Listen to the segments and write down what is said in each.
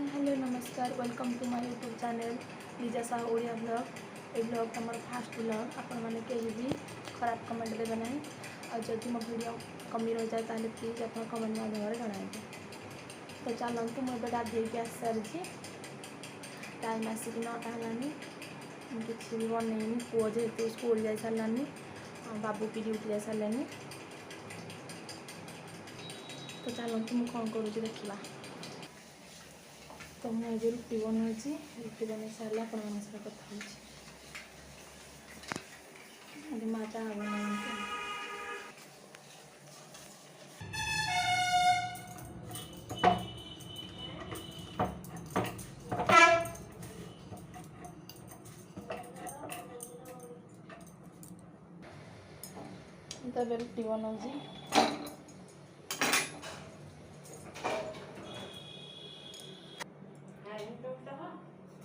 Hello नमस्कार welcome to my YouTube channel Liza Sahu Odia blog. ये blog आम फास्ट ब्लॉग आपण मैंने कहीं भी खराब कमेंट देवे ना और जब मो वीडियो कमी रही जाए ताले प्लीज आप कमेंट माध्यम जनाइबे। तो चलतु मुझे गाधे आस सारी टाइम आसिक 9टा है किसी भी बनईनी पुओ जेहेतु स्कूल जा सारानी बाबू भी ड्यूटी जा सारे। तो चलतु मुझे कौन करुँच देखा। तो मुझे रुटी बनौची रुटी बन सारे आप कथा माँ चाह बना तब रुटी बनौची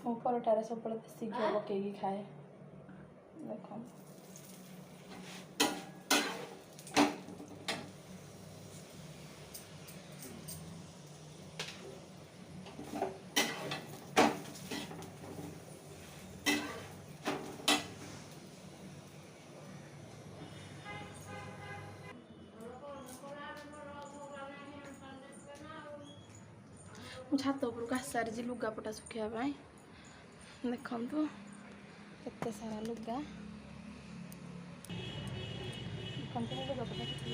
मो परोटार सब देसी घी पकईकि खाए देख। छात उपरक आस सारी लुगापटा सुखापी देखु केते सारा लुगा लुगापटा सुखी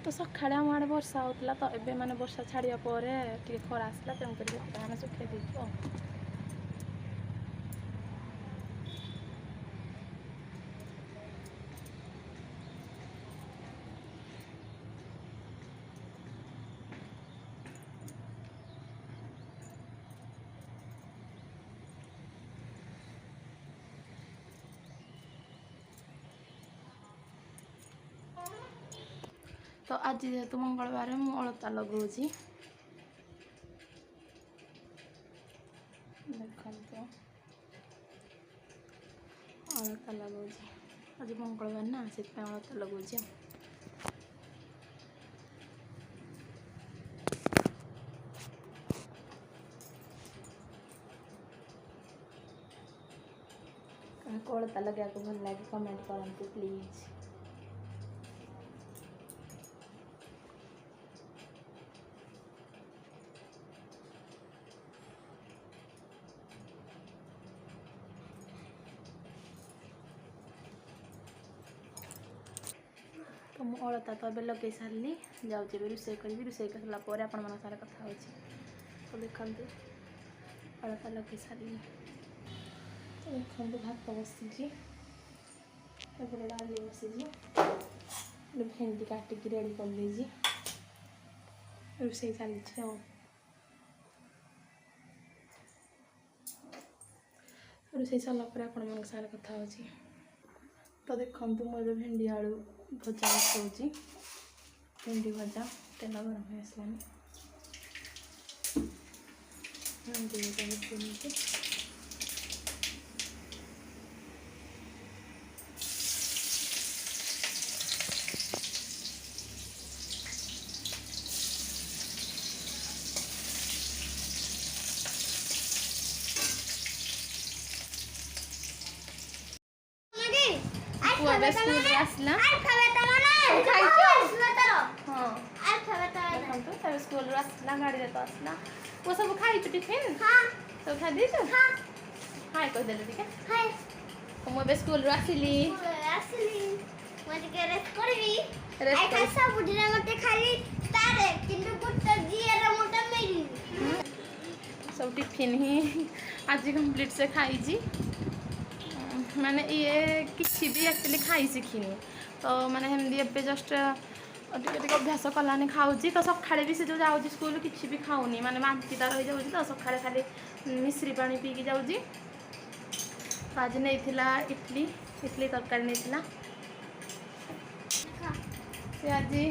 तो सका आम आड़े वर्षा होता तो एबे माने वर्षा छाड़िया पर खरा आसला तेणुक मैंने सुखे देचु। तो आज जेहेतु मंगलवार मु अलता लगाऊँगी देखो अलता लगाऊँगी आज मंगलवार ना से अलता लगाऊँगी। अलता लगे भल लगे कमेंट करंतु प्लीज। तो मु अलता तो ए लगे सारे जाऊँगी रोषे करी रोषे कर सारापर आपण मान सारे कथा हो। तो देखते अलता लगे सारे तो देखो भात बसी डाली बसी भेंडी काटिकी रेडी कर ली रोषे चली रोषे सारापर आपण मान सारे कथा हो। तो देखु मुझे भेंडी आलू भजा बसाऊँगी भेंडी भजा तेल गरम हो आसलानी भेंडी भजा बसुँगी स्कूल आसला स्कूल आसला गाड़ी तो आसला वो सब खाई टिफिन सब खाई दे हाय कह दे ठीक है। तो मुझे स्कूल आसिली सब टिफिन ही आज कंप्लीट से खाई माने ये किसी भी एक्चुअली खाई शिखिनी तो माने हेमदी एबे जस्ट अभ्यास कलानी खाऊँ तो सकाଳେ भी से जो जाऊँ स्कूल किसी भी खाऊनी माने बांतीटा रही जाऊँ तो सकाଳେ खाली मिश्री पानी पीकी जाऊँ। तो आज नहीं इडली तरकारी नहीं ସେ ଆଜି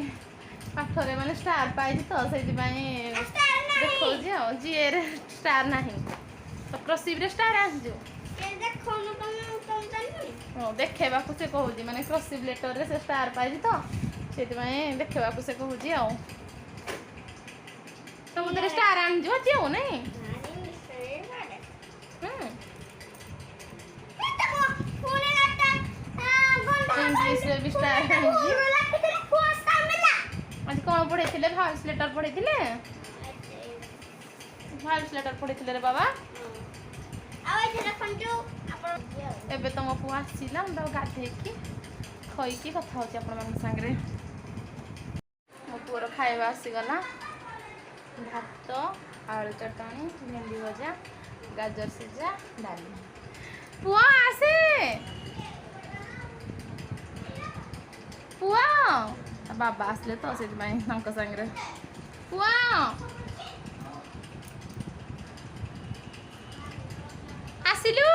ପାଠରେ ମାନେ ଷ୍ଟାର ପାଇଛି ତ ସେଇଥିପାଇଁ ଦେଖଉଛି ଆଉ ଜିଏରେ ଷ୍ଟାର ନାହିଁ ତ କ୍ରସିଭରେ ଷ୍ଟାର ଆସିଛୁ ଦେଖେଇବାକୁ ସେ କହୁଛି ମାନେ କ୍ରସିଭ ଲେଟରରେ ସେ ଷ୍ଟାର ପାଇଛି ତ ସେଥିପାଇଁ ଦେଖେଇବାକୁ ସେ କହୁଛି ଆଉ ସବୁଥିରେ ଷ୍ଟାର ଆଣିଯିବ ଅଛି ଆଉ ନାଇଁ ଇଂଲିଶରେ ବି ଷ୍ଟାର ଆଣିଛି ଆଜି କ'ଣ ପଢ଼େଇଥିଲେ ଭାଇସ୍ ଲେଟର ପଢ଼େଇଥିଲେ ଭାଇସ୍ ଲେଟର ପଢ଼େଇଥିଲେ ରେ ବାବା ଏବେ ତ ମୋ ପୁଅ ଆସିଲା ମୁଁ ତାକୁ ଗାଧେଇକି ଖଇକି କଥା ହେଉଛି ଆପଣମାନଙ୍କ ସାଙ୍ଗରେ ମୋ ପୁଅର ଖାଇବା ଆସିଗଲା ଭାତ ଆଳୁ ଚଟଣି ଭେଣ୍ଡି ଭଜା ଗାଜର ସିଝା ଡାଲି ପୁଅ ଆସେ ପୁଅ ବାବା ଆସିଲେ ତ ସେଥିପାଇଁ ତାଙ୍କ ସାଙ୍ଗରେ ପୁଅ ଆସିଲୁ